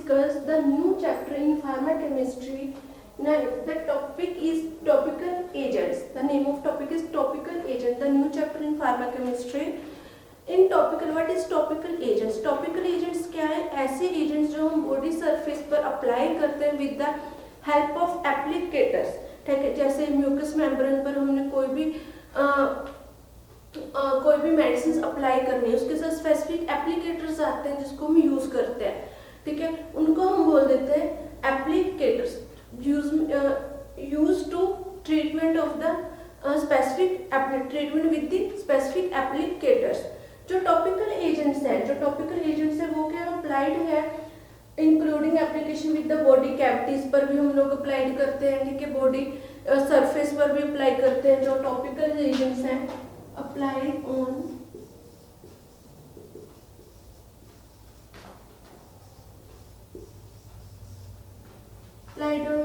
discuss the new chapter in pharmacochemistry. Now, the topic is topical agents. The name of topic is topical agent. The new chapter in pharmacochemistry. In topical what is topical agents? Topical agents क्या है? ऐसे agents जो हम body surface पर apply करते हैं with the help of applicators, ठीक है। जैसे म्यूकस मेम्ब्रेन पर हमने कोई भी मेडिसिन अप्लाई करनी है, उसके साथ स्पेसिफिक एप्लीकेटर्स आते हैं जिसको हम यूज करते हैं, ठीक है। उनको हम बोल देते हैं applicators, use to treatment of the specific treatment with the specific applicators. जो टॉपिकल एजेंट्स हैं वो क्या अप्लाइड है including application with the body cavities पर भी हम लोग अप्लाइड करते हैं, ठीक है। बॉडी सरफेस पर भी अप्लाई करते हैं। जो टॉपिकल एजेंट्स हैं applied on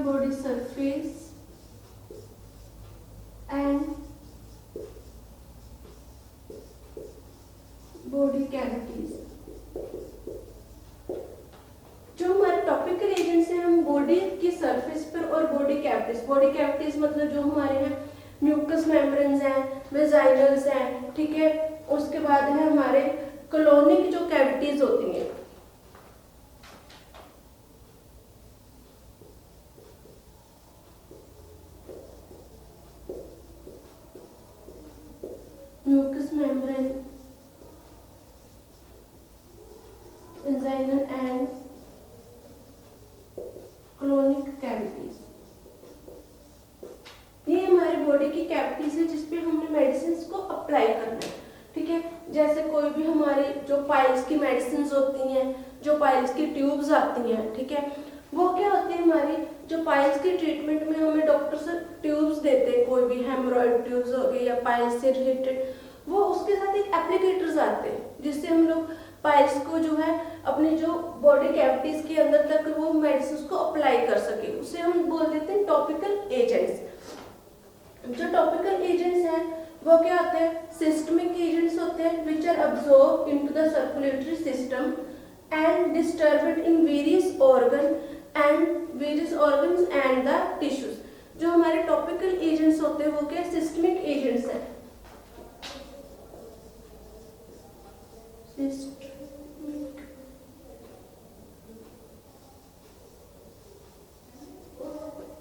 body surface and body cavities. जो हमारे टॉपिकल एजेंट्स हैं हम बॉडी की सरफेस पर और बॉडी कैविटीज मतलब जो हमारे हैं म्यूकस मेम्ब्रेन्स हैं, वेजाइनल्स हैं, ठीक है। उसके बाद है हमारे कोलोनिक जो कैविटीज होती हैं, mucous membrane, vaginal and colonic cavities, ये हमारे बॉडी की कैविटीज है जिसपे हमने मेडिसिन को अप्लाई करना है, ठीक है। जैसे कोई भी हमारी जो पाइल्स की मेडिसिन होती हैं, जो पाइल्स की ट्यूब्स आती हैं, ठीक है, वो क्या होती है हमारी जो पाइल्स की ट्रीटमेंट में हमें डॉक्टर ट्यूब्स देते हैं, कोई भी हेमोरॉइड ट्यूब्स हो गई या पाइल्स से रिलेटेड, वो उसके साथ एक एप्लीकेटर्स आते हैं जिससे हम लोग पाइल्स को जो है अपने जो बॉडी कैविटीज के अंदर तक वो मेडिसिन को अप्लाई कर सके, उसे हम बोल देते हैं टॉपिकल एजेंट्स। जो टॉपिकल एजेंट्स हैं वो क्या होते हैं? सिस्टमिक एजेंट्स होते हैं which are absorb into the circulatory system and disturb in various organs and the tissues. जो हमारे टॉपिकल एजेंट्स होते हैं वो क्या सिस्टमिक एजेंट्स हैं।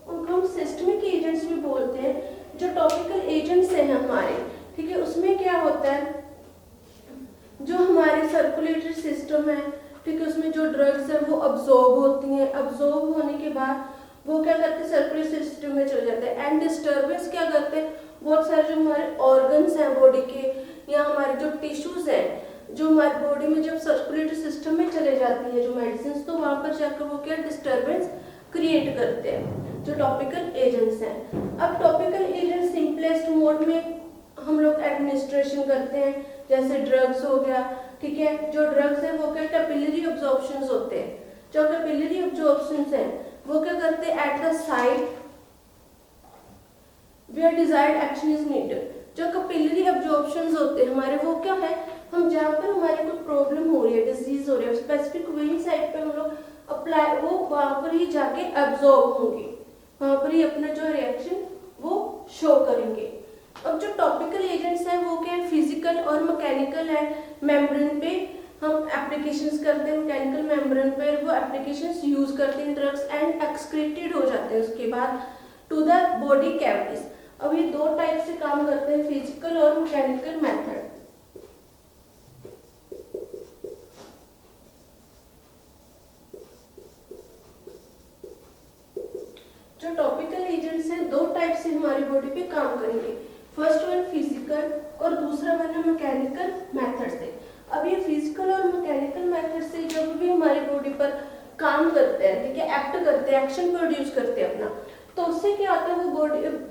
उनको हम सिस्टमिक एजेंट्स भी बोलते हैं। जो टॉपिकल एजेंट्स हैं हमारे, ठीक है, उसमें क्या होता है जो हमारे सर्कुलेटरी सिस्टम है, ठीक है, उसमें जो ड्रग्स है वो अब्सॉर्ब होती हैं। अब्सॉर्ब होने के बाद वो क्या करते हैं सर्कुलेटरी सिस्टम में चले जाते हैं एंड डिस्टर्बेंस क्या करते हैं बहुत सारे जो हमारे ऑर्गन्स हैं बॉडी के या हमारे जो टिश्यूज हैं जो हमारी बॉडी में जब सर्कुलेटरी सिस्टम में चले जाती है जो मेडिसिन, तो वहां पर जाकर वो क्या डिस्टर्बेंस क्रिएट करते हैं जो टॉपिकल एजेंट्स हैं। अब टॉपिकल एजेंट सिंपलेस्ट मोड में हम लोग एडमिनिस्ट्रेशन करते हैं, जैसे ड्रग्स हो गया, ठीक है। जो ड्रग्स है वो क्या कैपिलरी अब्जॉर्प्शन होते हैं। जो कैपिलरी अब्जॉर्प्शन है वो क्या करते हैं at the site where desired action is needed. जो कैपिलरी अब्जॉर्प्शन होते हैं हमारे वो क्या है हम जहाँ पर हमारे कोई प्रॉब्लम हो रही है, डिजीज हो रही है, स्पेसिफिक वही साइट पे हम लोग अप्लाई वो वहां पर ही जाके एब्जॉर्ब होंगे, वहां पर ही अपना जो रिएक्शन वो शो करेंगे। अब जो टॉपिकल एजेंट्स हैं वो क्या है फिजिकल और मैकेनिकल है। मेम्ब्रेन पे हम एप्लीकेशंस करते हैं, मैकेनिकल मेम्ब्रेन पे वो एप्लीकेशंस यूज करते हैं ड्रग्स एंड एक्सक्रीटेड हो जाते हैं उसके बाद टू द बॉडी कैविटीज। अब ये दो टाइप से काम करते हैं, फिजिकल और मैकेनिकल मेथड। जो टॉपिकल एजेंट्स हैं दो टाइप से हमारी बॉडी पे काम करेंगे, फर्स्ट वन फिजिकल और दूसरा वन है मैकेनिकल मेथड से। अब ये फिजिकल और मैकेनिकल मेथड से जब भी हमारी बॉडी पर काम करते हैं, ठीक है, एक्ट करते हैं, एक्शन प्रोड्यूस करते हैं अपना, तो उससे क्या होता है वो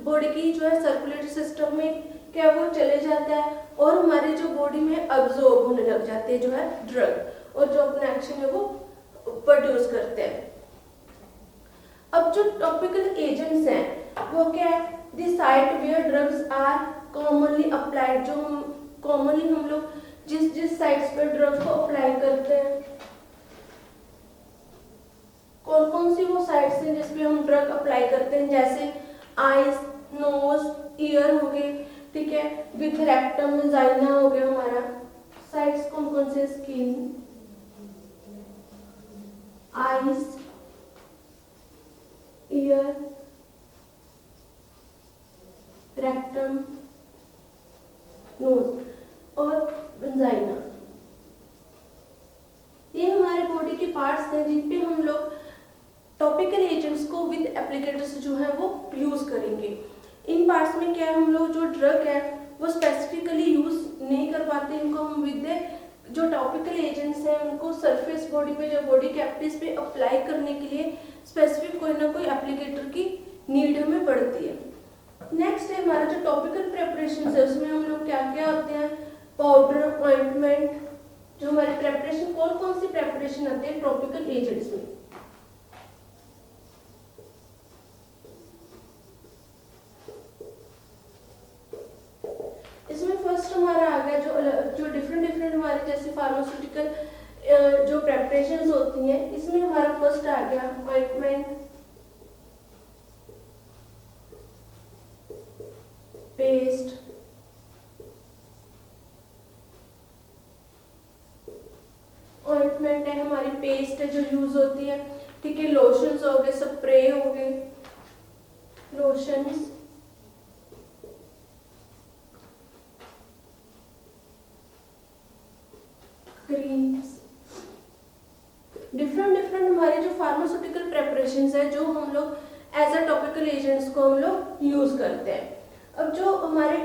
बॉडी की जो है सर्कुलेटरी सिस्टम में क्या वो चले जाता है और हमारे जो बॉडी में अब्सॉर्ब होने लग जाते हैं जो है ड्रग और जो अपना एक्शन है वो प्रोड्यूस करते हैं। अब जो टॉपिकल एजेंट्स हैं वो क्या है the site where drugs are commonly applied. जो कॉमनली हम लोग जिस साइट्स पर ड्रग्स को अप्लाई करते हैं कौन कौन सी वो साइट्स हैं जिस पे हम ड्रग अप्लाई करते हैं, जैसे आईज, नोज, ईयर हो गए, ठीक है, विथ रेक्टम, वजाइना हो गया हमारा। साइट्स कौन कौन से, skin, eyes, ear, rectum, nose और वजाइना। ये हमारे बॉडी के पार्ट्स हैं जिन पे हम लोग टॉपिकल एजेंट्स को विद एप्लीकेटर्स जो है वो यूज करेंगे। इन पार्ट्स में क्या है, हम लोग जो ड्रग है वो स्पेसिफिकली यूज नहीं कर पाते, इनको हम विद जो टॉपिकल एजेंट्स हैं उनको सरफेस बॉडी पे या बॉडी कैविटीज पे अप्लाई करने के लिए स्पेसिफिक कोई ना कोई एप्लीकेटर की नीड हमें पड़ती है। नेक्स्ट है हमारा जो टॉपिकल प्रेपरेशन है, उसमें हम लोग क्या क्या होते हैं, पाउडर, ऑइंटमेंट, जो हमारे प्रेपरेशन, कौन कौन सी प्रेपरेशन आते हैं टॉपिकल एजेंट्स में। इसमें फर्स्ट हमारा आ गया जो डिफरेंट हमारे जैसे फार्मास्यूटिकल जो प्रेपरेशंस होती हैं, इसमें हमारा फर्स्ट आ गया ऑइंटमेंट, पेस्ट, ऑइंटमेंट है हमारी, पेस्ट है जो यूज होती है, ठीक है, लोशंस हो गए, स्प्रे हो गए, लोशंस, क्रीम्स, डिफरेंट हमारे जो फार्मास्यूटिकल प्रेपरेशंस है जो हम लोग एज अ टॉपिकल एजेंट्स को हम लोग यूज करते हैं। अब जो हमारे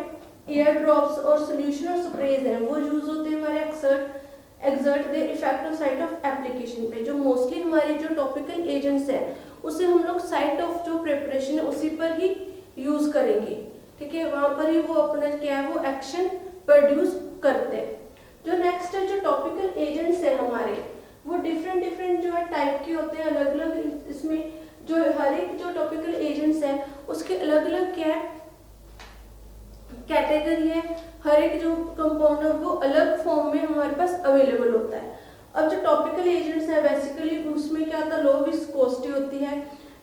एयर ड्रॉप्स और सोल्यूशन और स्प्रेज हैं वो यूज होते हैं हमारे exert their effect of site of application पे। जो मोस्टली हमारे जो टॉपिकल एजेंट्स हैं उसे हम लोग साइट ऑफ जो प्रिपरेशन है उसी पर ही यूज करेंगे, ठीक है, वहां पर ही वो अपना क्या है वो एक्शन प्रोड्यूस करते हैं। जो नेक्स्ट है जो टॉपिकल एजेंट्स है हमारे वो डिफरेंट जो है टाइप के होते हैं, अलग अलग, इसमें जो हर एक जो टॉपिकल एजेंट्स है उसके अलग अलग क्या है कैटेगरी है, हर एक जो कंपाउंड है वो अलग फॉर्म में हमारे पास अवेलेबल होता है। अब जो टॉपिकल एजेंट्स है बेसिकली उसमें क्या होता है, लो विस्कोसिटी होती है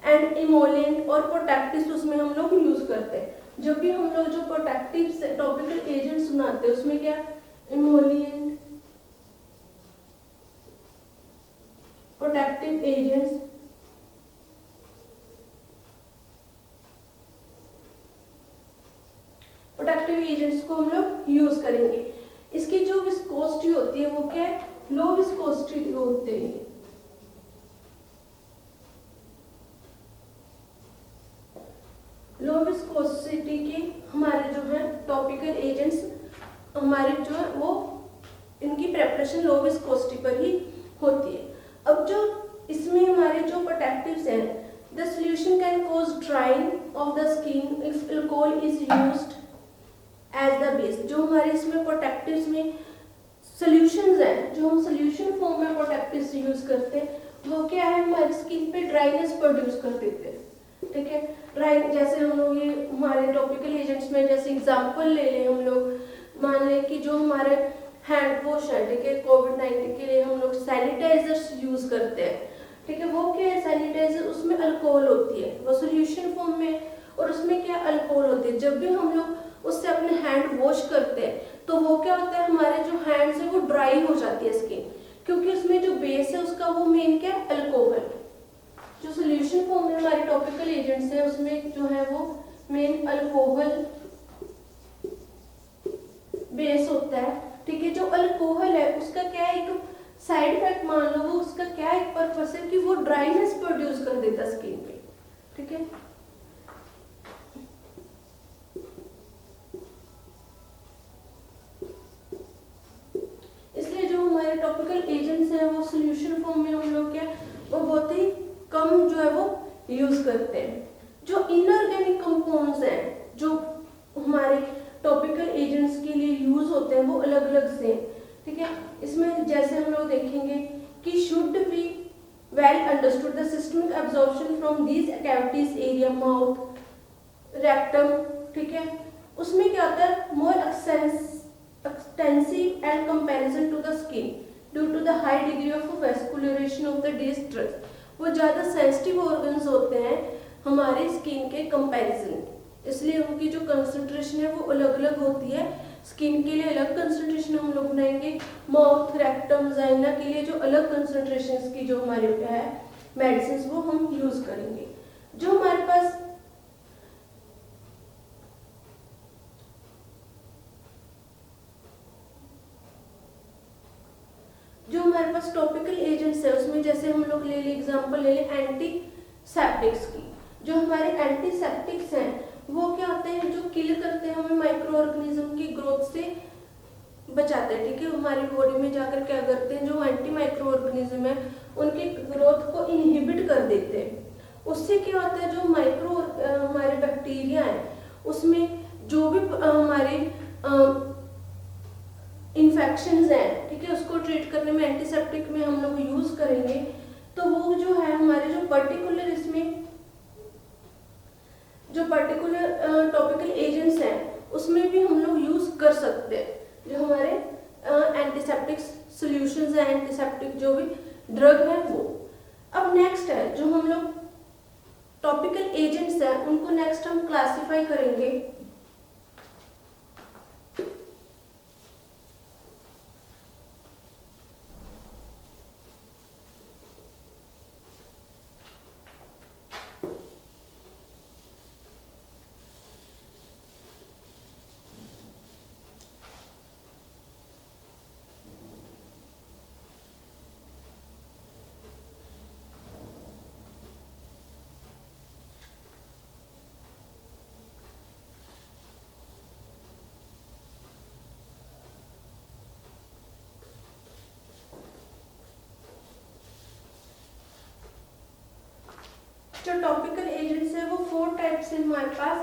एंड इमोलिएंट और प्रोटेक्टिव उसमें हम लोग यूज करते हैं। जब भी हम लोग जो प्रोटेक्टिव टॉपिकल एजेंट्स बनाते हैं उसमें क्या emollient, protective agents, protective agents को हम लोग यूज करेंगे। इसकी जो विस्कोसिटी होती है वो क्या है, लो विस्कोसिटी होती है। लो विस्कोसिटी के हमारे जो है टॉपिकल एजेंट्स हमारे जो है वो इनकी प्रेपरेशन लो विस्कोसिटी पर ही होती है। अब जो इसमें हमारे जो प्रोटेक्टिव्स हैं, the solution can cause drying of the skin if alcohol is used as the base. जो हमारे इसमें प्रोटेक्टिव्स में सॉल्यूशंस हैं, जो हम सॉल्यूशन फॉर्म में प्रोटेक्टिव्स यूज करते हैं वो क्या है हमारी स्किन पे ड्राइनेस प्रोड्यूस कर देते हैं, ठीक है। ड्राई जैसे हम लोग ये हमारे टॉपिकल एजेंट्स में जैसे एग्जांपल ले लें, हम लोग मान लें कि जो हमारे हैंड वॉश है, ठीक है, कोविड-19 के लिए हम लोग सैनिटाइजर्स यूज करते हैं, ठीक है, वो क्या है सैनिटाइजर, उसमें अल्कोहल होती है, वो सॉल्यूशन फॉर्म में, और उसमें क्या अल्कोहल होती है। जब भी हम लोग उससे अपने हैंड वॉश करते हैं तो वो क्या होता है हमारे जो हैंड्स है वो ड्राई हो जाती है स्किन, क्योंकि उसमें जो बेस है उसका वो मेन क्या है अल्कोहल। जो सॉल्यूशन फॉर्म में हमारे टॉपिकल एजेंट्स है उसमें जो है वो मेन अल्कोहल बेस होता है, ठीक है। जो अल्कोहल है उसका क्या है एक साइड इफेक्ट मान लो, वो उसका क्या एक पर्पस है कि वो ड्राइनेस प्रोड्यूस कर देता है स्किन पे, ठीक है। इसलिए जो हमारे टॉपिकल एजेंट्स हैं वो सॉल्यूशन फॉर्म में हम लोग क्या वो बहुत ही कम जो है वो यूज करते हैं। जो इनऑर्गेनिक कंपाउंड्स हैं जो हमारे टॉपिकल एजेंट्स के लिए यूज होते हैं वो अलग अलग से, ठीक है। इसमें जैसे हम लोग देखेंगे कि should be well understood the systemic absorption from these cavities area mouth, rectum, ठीक है। उसमें क्या होता है मोर extensive and comparison to the skin due to the high degree of vascularization of the distress। वो ज़्यादा सेंसिटिव ऑर्गन्स होते हैं हमारे स्किन के कंपैरिजन, इसलिए उनकी जो कंसंट्रेशन है वो अलग अलग होती है। स्किन के लिए अलग कंसंट्रेशन हम लोग बनाएंगे, माउथ, रेक्टम, वजाइना के लिए जो अलग कंसंट्रेशन की जो हमारे है मेडिसिन वो हम यूज करेंगे। जो हमारे पास टॉपिकल एजेंट्स है उसमें जैसे हम लोग ले एग्जांपल ले एंटीसेप्टिक्स की। जो हमारे एंटीसेप्टिक्स हैं वो क्या होते हैं, जो किल करते हैं हमें माइक्रो ऑर्गेनिज्म की ग्रोथ से बचाते हैं, ठीक है। हमारी बॉडी में जाकर क्या करते हैं, जो एंटी माइक्रो ऑर्गेनिज्म है उनकी ग्रोथ को इनहिबिट कर देते हैं। उससे क्या होता है, जो माइक्रो हमारे बैक्टीरिया है उसमें जो भी हमारे इन्फेक्शंस हैं, ठीक है, उसको ट्रीट करने में एंटीसेप्टिक में हम लोग यूज करेंगे। तो वो जो है हमारे जो पर्टिकुलर इसमें जो पर्टिकुलर टॉपिकल एजेंट्स हैं उसमें भी हम लोग यूज कर सकते हैं, जो हमारे एंटीसेप्टिक सॉल्यूशंस हैं, एंटीसेप्टिक जो भी ड्रग है वो। अब नेक्स्ट है जो हम लोग टॉपिकल एजेंट्स हैं उनको नेक्स्ट हम क्लासिफाई करेंगे। जो टॉपिकल एजेंट्स है वो 4 टाइप से हमारे पास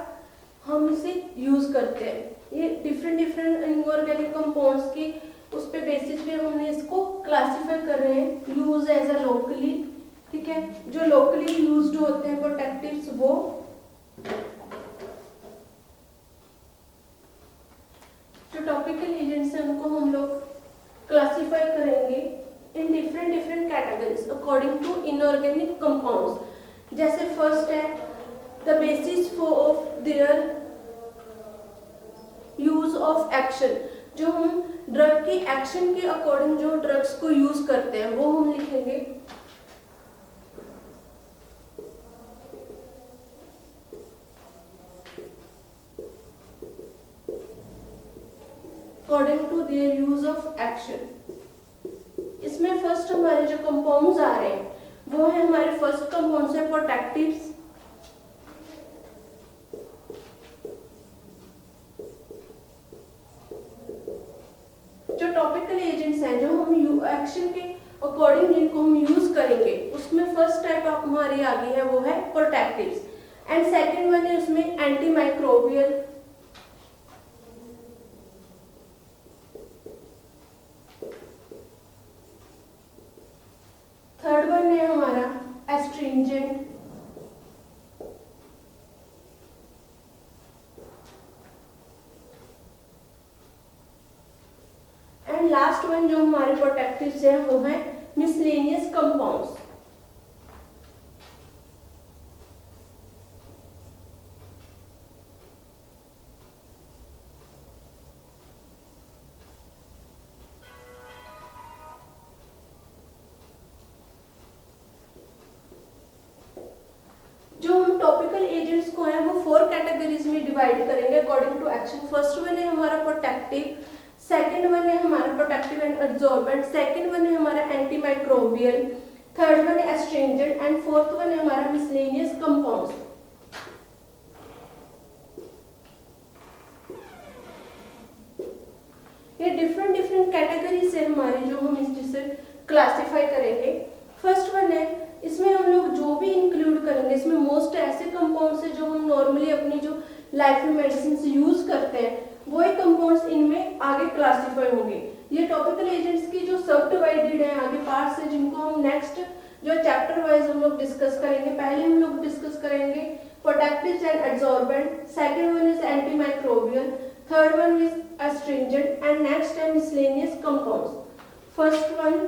हम इसे यूज करते हैं। ये डिफरेंट इनऑर्गेनिक कंपाउंड्स की उस पे बेसिस पे हमने इसको क्लासिफाई कर रहे हैं। यूज एज अ लोकली, ठीक है, जो लोकली यूज्ड होते हैं प्रोटेक्टिव्स वो, जो टॉपिकल एजेंट्स हैं उनको हम लोग क्लासिफाई करेंगे in different categories according to inorganic compounds. जैसे फर्स्ट है the basis of their use of action, जो हम ड्रग के एक्शन के अकॉर्डिंग जो ड्रग्स को यूज करते हैं वो हम लिखेंगे। According to their use of action. इसमें फर्स्ट हमारे जो कंपाउंड्स आ रहे हैं वो है हमारे फर्स्ट कंपाउंड्स है प्रोटेक्टिव्स, जो टॉपिकल एजेंट्स हैं जो हम एक्शन के अकॉर्डिंग जिनको हम यूज करेंगे उसमें फर्स्ट टाइप आप हमारी आ गई है वो है प्रोटेक्टिव्स, एंड सेकंड वन है उसमें एंटी माइक्रोबियल, थर्ड वन है हमारा एस्ट्रिंजेंट, एंड लास्ट वन जो हमारे प्रोटेक्टिव्स हैं वो है मिसलेनियस कंपाउंड्स। जो हम टॉपिकल एजेंट्स को है वो 4 कैटेगरीज में डिवाइड करेंगे according to action. First one है हमारा प्रोटेक्टिव, सेकंड वन है हमारा protective and absorbent, second one है हमारा एंटी माइक्रोबियल, थर्ड वन है एस्ट्रिंजेंट, एंड फोर्थ वन है हमारा मिसलेनियस कंपाउंड्स। ये डिफरेंट कैटेगरी से हमारे जो हम इससे क्लासिफाई करेंगे। फर्स्ट वन है इसमें हम लोग जो भी इंक्लूड करेंगे इसमें मोस्ट ऐसे कंपाउंड्स है जो हम नॉर्मली अपनी जो लाइफ में मेडिसिन यूज करते हैं वो ही कंपाउंड्स इनमें आगे क्लासिफाई होंगे। ये टॉपिकल एजेंट्स की जो सब डिवाइडेड है आगे पार्ट्स है जिनको हम नेक्स्ट जो चैप्टर वाइज हम लोग डिस्कस करेंगे। पहले हम लोग डिस्कस करेंगे protectives and absorbent, second one is anti microbial, third one is astringent, and next है miscellaneous compounds. First one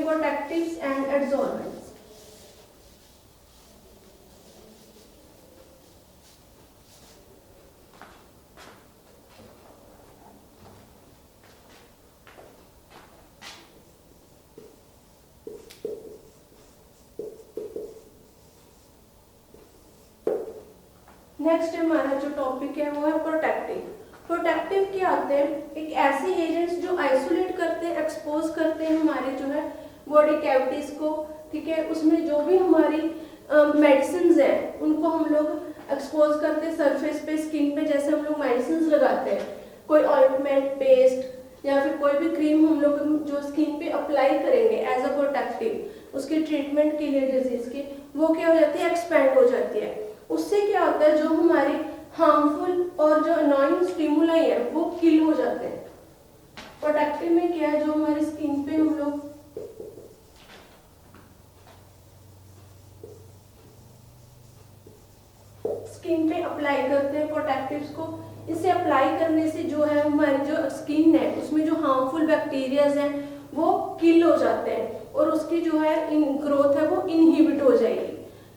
protectives and adsorbents. नेक्स्ट हमारा जो टॉपिक है वो है प्रोटेक्टिव। प्रोटेक्टिव क्या होते हैं? एक ऐसे एजेंट्स जो आइसोलेट करते हैं, एक्सपोज करते हैं हमारे जो है बॉडी कैविटीज को, ठीक है। उसमें जो भी हमारी मेडिसिन हैं उनको हम लोग एक्सपोज करते हैं सरफेस पे, स्किन पे, जैसे हम लोग मेडिसिन लगाते हैं, कोई ऑइंटमेंट, पेस्ट या फिर कोई भी क्रीम हम लोग जो स्किन पे अप्लाई करेंगे एज अ प्रोटेक्टिव उसके ट्रीटमेंट के लिए डिजीज के, वो क्या हो जाती है? एक्सपैंड हो जाती है। उससे क्या होता है? जो हमारी हार्मफुल और जो अनोइंग स्टिमुलाई है वो किल हो जाते हैं। प्रोटेक्टिव में क्या है? जो हमारी स्किन पे हम लोग स्किन पे अप्लाई करते हैं प्रोटेक्टिव्स को, इसे अप्लाई करने से जो है हमारी जो स्किन है उसमें जो हार्मफुल बैक्टीरियाज हैं वो किल हो जाते हैं और उसकी जो है ग्रोथ है वो इनहिबिट हो जाएगी।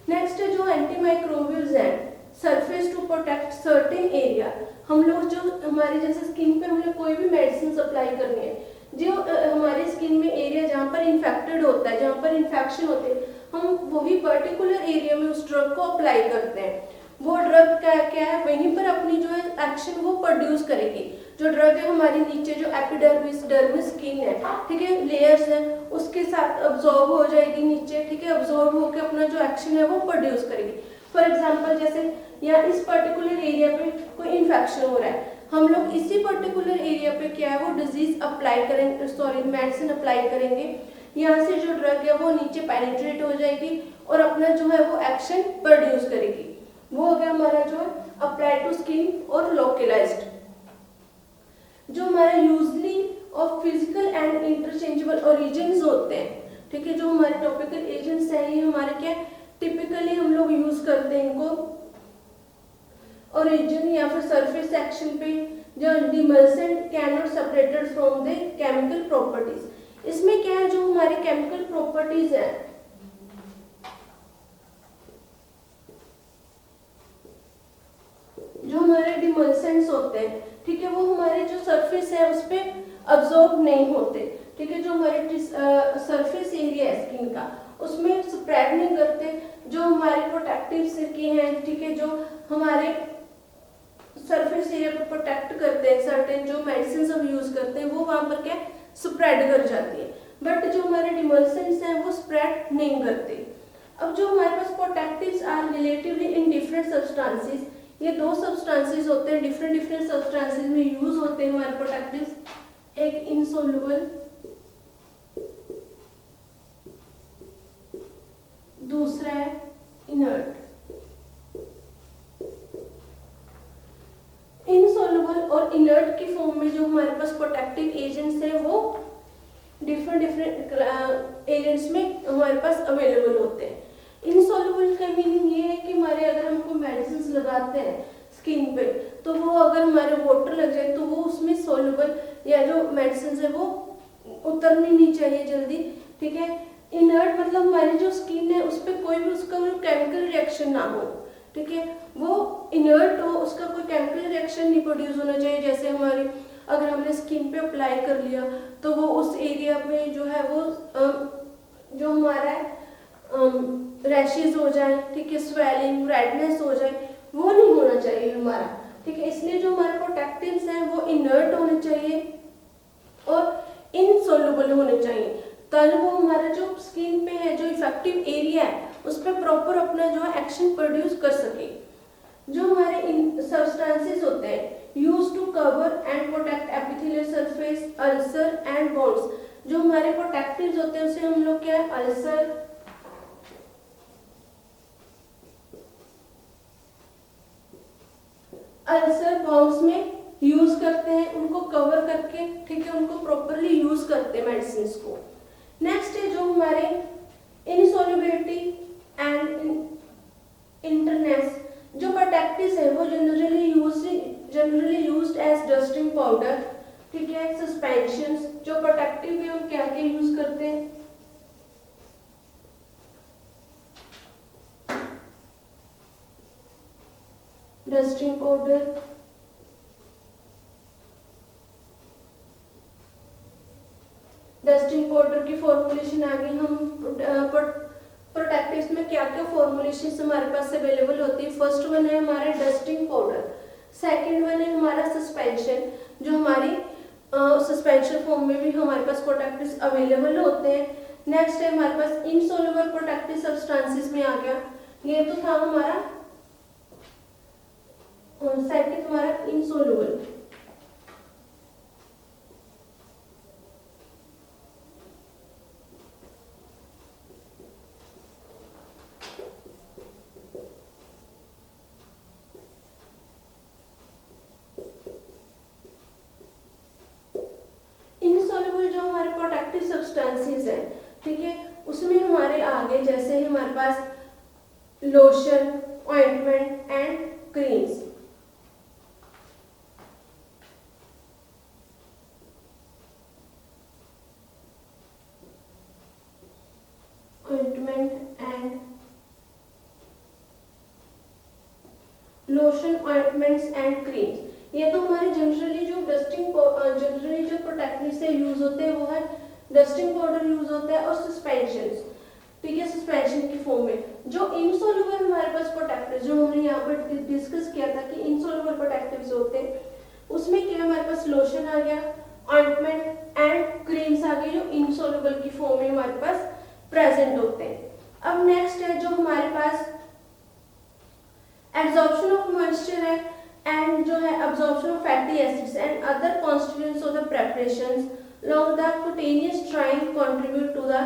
नेक्स्ट है जो एंटीमाइक्रोबियल्स हैं, surface to protect certain area. हम लोग जो हमारी जैसे स्किन पे हमने कोई भी मेडिसिन अप्लाई करनी है, जो हमारी स्किन में एरिया जहाँ पर इन्फेक्टेड होता है, जहाँ पर इन्फेक्शन होते हैं, हम वही पर्टिकुलर एरिया में उस ड्रग को अप्लाई करते हैं। वो ड्रग का क्या है? वहीं पर अपनी जो है एक्शन वो प्रोड्यूस करेगी। जो ड्रग है हमारी नीचे जो एपिडर्मिस, डर्मिस स्किन है, ठीक है, लेयर्स है, उसके साथ अब्जॉर्ब हो जाएगी नीचे, ठीक है, अब्जॉर्ब होकर अपना जो एक्शन है वो प्रोड्यूस करेगी। फॉर एग्जांपल जैसे या इस पर्टिकुलर एरिया पे कोई इन्फेक्शन हो रहा है, हम लोग इसी पर्टिकुलर एरिया पे क्या है वो डिजीज अप्लाई करेंगे, सॉरी मेडिसिन अप्लाई करेंगे। यहाँ से जो ड्रग है वो नीचे पेनिट्रेट हो जाएगी और अपना जो है वो एक्शन प्रोड्यूस करेगी। वो हो गया हमारा जो है अप्लाई टू स्किन और लोकलाइज्ड। जो हमारे usually of physical and interchangeable origins होते हैं, ठीक है, जो हमारे टॉपिकल एजेंट्स हैं ये हमारे क्या टिपिकली हम लोग यूज करते हैं इनको ओरिजिन या फिर सरफेस एक्शन पे, जो demulcent can not separated from the chemical properties. इसमें क्या है? जो हमारे केमिकल प्रॉपर्टीज है, जो हमारे डिमल्सेंट्स होते हैं, ठीक है, वो हमारे जो सरफेस है उस पे अब्जॉर्ब नहीं होते, ठीक है। जो हमारे सरफेस एरिया है स्किन का उसमें स्प्रेड नहीं करते। जो हमारे प्रोटेक्टिव की हैं, ठीक है, जो हमारे सरफेस एरिया को प्रोटेक्ट करते हैं, सर्टेन जो मेडिसिन हम यूज करते हैं वो वहां पर क्या स्प्रेड कर जाती है, बट जो हमारे डिमल्सेंट्स हैं वो स्प्रेड नहीं करते। अब जो हमारे पास protectives are relatively indifferent substances, ये दो सब्सटेंसेस होते हैं, डिफरेंट सब्सटेंसेस में यूज होते हैं हमारे प्रोटेक्टिव्स। एक इनसोल्युबल, दूसरा है इनर्ट। इनसोल्युबल और इनर्ट की फॉर्म में जो हमारे पास प्रोटेक्टिव एजेंट्स हैं वो डिफरेंट एजेंट्स में हमारे पास अवेलेबल होते हैं। इनसोल्युबल का मीनिंग ये है कि हमारे अगर हम कोई मेडिसिन लगाते हैं स्किन पे तो वो अगर हमारे वाटर लग जाए तो वो उसमें सोल्युबल या जो मेडिसिन है वो उतरनी नहीं चाहिए जल्दी, ठीक है। इनर्ट मतलब हमारी जो स्किन है उस पर कोई भी उसका केमिकल रिएक्शन ना हो, ठीक है, वो इनर्ट हो, उसका कोई केमिकल रिएक्शन नहीं प्रोड्यूस होना चाहिए। जैसे हमारी अगर हमने स्किन पे अप्लाई कर लिया तो वो उस एरिया में जो है वो जो हमारा रैशेज हो जाए, ठीक है, स्वेलिंग, रेडनेस हो जाए, वो नहीं होना चाहिए हमारा, ठीक है। इसलिए जो हमारे प्रोटेक्टिव्स हैं वो इनर्ट होने चाहिए और इनसोल्युबल होने चाहिए, ताकि वो हमारा जो स्किन पे है जो इफेक्टिव एरिया है उस पर प्रॉपर अपना जो है एक्शन प्रोड्यूस कर सके। जो हमारे सब्सटेंसेस होते हैं use to cover and protect epithelial surface, ulcer and bones. जो हमारे प्रोटेक्टिव्स होते हैं उसे हम लोग क्या है अल्सर बोन्स में यूज करते हैं, उनको कवर करके, ठीक है, उनको प्रॉपरली यूज करते हैं मेडिसिन को। नेक्स्ट है जो हमारे इनसोल्युबिलिटी एंड इंटरनेस। जो प्रोटेक्टिव्स है वो generally used as dusting powder, ठीक है, सस्पेंशंस। जो प्रोटेक्टिव है हम क्या क्या यूज करते हैं? डस्टिंग पाउडर, डस्टिंग पाउडर की फॉर्मुलेशन आ गई। हम प्रोटेक्टिव्स में क्या क्या फॉर्मुलेशन हमारे पास अवेलेबल होती है। फर्स्ट वन है हमारे डस्टिंग पाउडर, सेकंड वन है हमारा सस्पेंशन, जो हमारी सस्पेंशन फॉर्म में भी हमारे पास प्रोटेक्टिव्स अवेलेबल होते हैं। नेक्स्ट है हमारे पास इनसोल्युबल प्रोटेक्टिव सब्सटेंसेस में आ गया, ये तो था हमारा सेकंड हमारा इनसोल्युबल। इनसोल्युबल जो हमारे प्रोटेक्टिव सब्सटेंसेस है, ठीक है, उसमें हमारे आगे जैसे हमारे पास lotion, ointment and creams. Ointment and lotion, ointments and creams, ये तो हमारे जनरली जो प्रोटेक्टिव से यूज होते हैं वो है डस्टिंग पाउडर यूज होता है और सस्पेंशंस, ठीक है, सस्पेंशन की फॉर्म में। जो इनसोल्युबल हमारे पास प्रोटेक्टिव जो हमने यहाँ पर डिस्कस किया था कि इनसोल्युबल प्रोटेक्टिव्स होते हैं, उसमें क्या हमारे पास लोशन आ गया, ऑइंटमेंट एंड क्रीम्स आ गई, जो इनसोल्युबल की फॉर्म में हमारे पास प्रेजेंट होते हैं। अब नेक्स्ट है जो हमारे पास एब्जॉर्प्शन ऑफ मॉइस्चर है एंड जो है absorption of fatty acids and other constituents of the preparations along the cutaneous trying contribute to the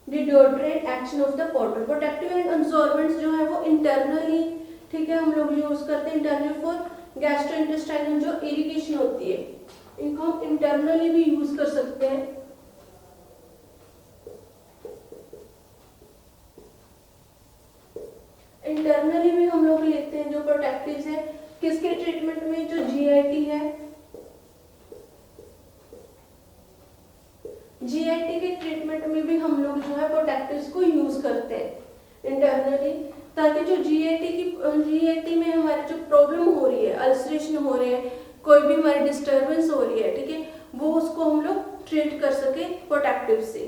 deodorant action of the powder। Protective and absorbents जो है वो इंटरनली, ठीक है, हम लोग यूज करते हैं इंटरनल फॉर गैस्ट्रोइंटेस्टाइनल जो इरिटेशन होती है, इनको हम इंटरनली भी यूज कर सकते हैं। इंटरनली भी हम लोग लेते हैं जो प्रोटेक्टिव्स है, किसके ट्रीटमेंट में, जो जीआईटी है, जीआईटी के ट्रीटमेंट में भी हम लोग जो है प्रोटेक्टिव्स को यूज करते हैं इंटरनली, ताकि जो जीआईटी में हमारी जो प्रॉब्लम हो रही है, अल्सरेशन हो रही है, कोई भी हमारी डिस्टर्बेंस हो रही है, ठीक है, वो उसको हम लोग ट्रीट कर सके प्रोटेक्टिव से,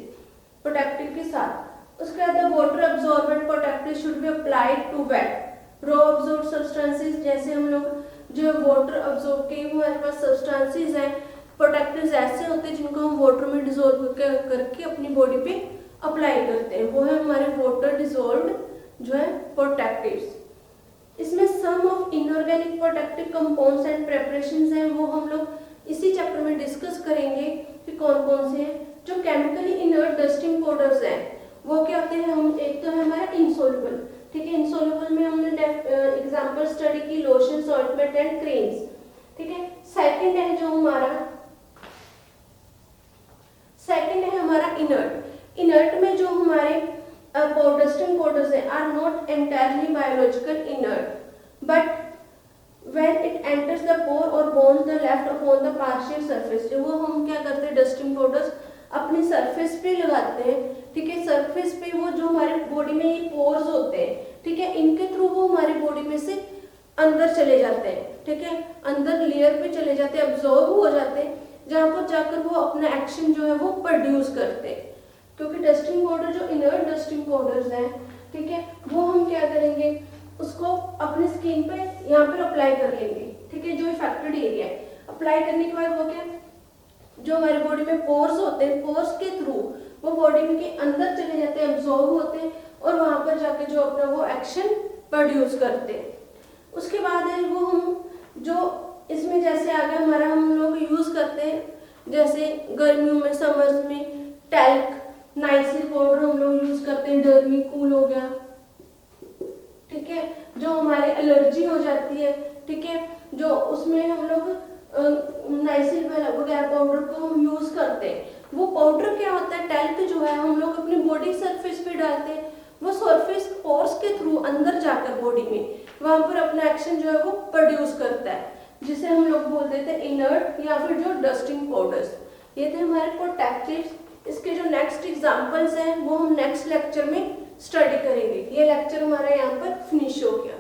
प्रोटेक्टिव के साथ। उसके बाद water absorbent protective should be applied to wet raw absorb substances, जैसे हम लोग जो वाटर अब्सॉर्ब के हमारे पास सब्सटेंसेस हैं, प्रोटेक्टिव्स ऐसे होते हैं जिनको हम वाटर में डिसॉल्व करके अपनी बॉडी पे अप्लाई करते हैं, वो है हमारे वाटर डिसॉल्व्ड जो है प्रोटेक्टिव्स। इसमें some of inorganic protective compounds and preparations हैं, वो हम लोग इसी चैप्टर में डिस्कस करेंगे कि कौन कौन से हैं। जो केमिकली इनर्ट डस्टिंग पाउडर्स हैं वो क्या होते हैं, हम एक तो है हमारा इनसोल्युबल, ठीक है, इनसोल्युबल में हमने एग्जांपल स्टडी की लोशंस, ऑइंटमेंट एंड क्रीम्स, ठीक है। सेकंड है जो हमारा इनर्ट। इनर्ट में जो हमारे डस्टिंग पाउडर्स हैं are not entirely biological inert, but when it enters the pore और bones the left upon the partial surface, जो वो हम क्या करते हैं, डस्टिंग पाउडर्स अपनी सरफेस पे लगाते हैं, ठीक है, सरफेस पे वो जो हमारे बॉडी में ये पोर्स होते हैं, ठीक है, इनके थ्रू वो हमारी बॉडी में से अंदर चले जाते हैं, ठीक है, अंदर लेयर पे चले जाते हैं, अब्सॉर्ब हो जाते हैं, जहाँ पर जाकर वो अपना एक्शन जो है वो प्रोड्यूस करते हैं। क्योंकि डस्टिंग पाउडर जो इनर्ट डस्टिंग पाउडर्स हैं, ठीक है, वो हम क्या करेंगे, उसको अपनी स्किन पे यहाँ पर अप्लाई कर लेंगे, ठीक है, जो इफेक्टेड एरिया है, अप्लाई करने के बाद वो क्या, जो हमारी बॉडी में पोर्स होते हैं, पोर्स के थ्रू वो बॉडी में के अंदर चले जाते हैं, अब्सॉर्ब होते हैं और वहां पर जाके जो अपना वो एक्शन प्रोड्यूस करते हैं। उसके बाद है वो हम जो इसमें जैसे आगे हमारा हम लोग यूज करते हैं, जैसे गर्मियों में, समर्स में टैल्क, नाइसिल पाउडर हम लोग यूज करते हैं, डर्मी कूल हो गया, ठीक है, जो हमारे एलर्जी हो जाती है, ठीक है, जो उसमें हम लोग नाइसिल वगैरह पाउडर को हम यूज करते हैं। वो पाउडर क्या होता है, टैल्क जो है हम लोग अपनी बॉडी सरफेस पे डालते हैं, वो सरफेस पोर्स के थ्रू अंदर जाकर बॉडी में वहां पर अपना एक्शन जो है वो प्रोड्यूस करता है, जिसे हम लोग बोल देते हैं इनर्ट या फिर जो डस्टिंग पाउडर्स। ये थे हमारे प्रोटेक्टिव्स। इसके जो नेक्स्ट एग्जांपल्स हैं वो हम नेक्स्ट लेक्चर में स्टडी करेंगे। ये लेक्चर हमारा यहाँ पर फिनिश हो गया।